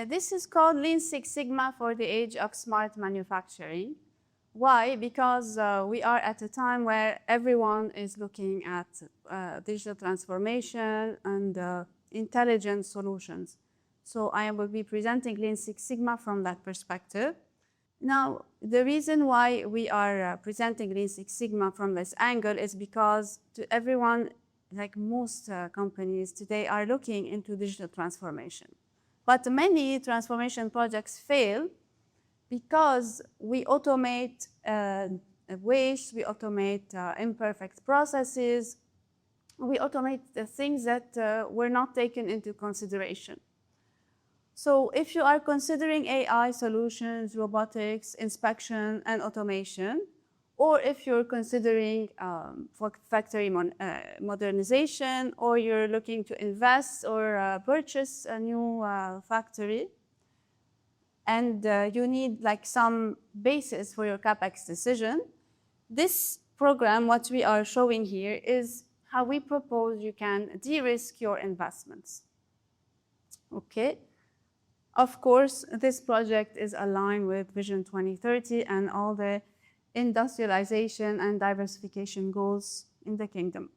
This is called Lean Six Sigma for the age of smart manufacturing. Why? Because we are at a time where everyone is looking at digital transformation and intelligent solutions. So I will be presenting Lean Six Sigma from that perspective. Now, the reason why we are presenting Lean Six Sigma from this angle is because to everyone, like most companies today, are looking into digital transformation. But many transformation projects fail because we automate waste, we automate imperfect processes, we automate the things that were not taken into consideration. So if you are considering AI solutions, robotics, inspection, and automation, or if you're considering factory modernization, or you're looking to invest or purchase a new factory, and you need like some basis for your CapEx decision, this program, what we are showing here, is how we propose you can de-risk your investments. Okay. Of course, this project is aligned with Vision 2030 and all the industrialization and diversification goals in the kingdom.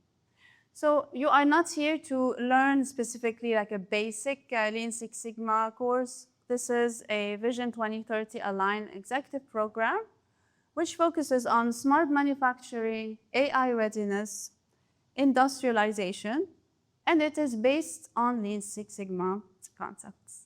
So you are not here to learn specifically like a basic Lean Six Sigma course. This is a Vision 2030 aligned executive program, which focuses on smart manufacturing, AI readiness, industrialization, and it is based on Lean Six Sigma concepts.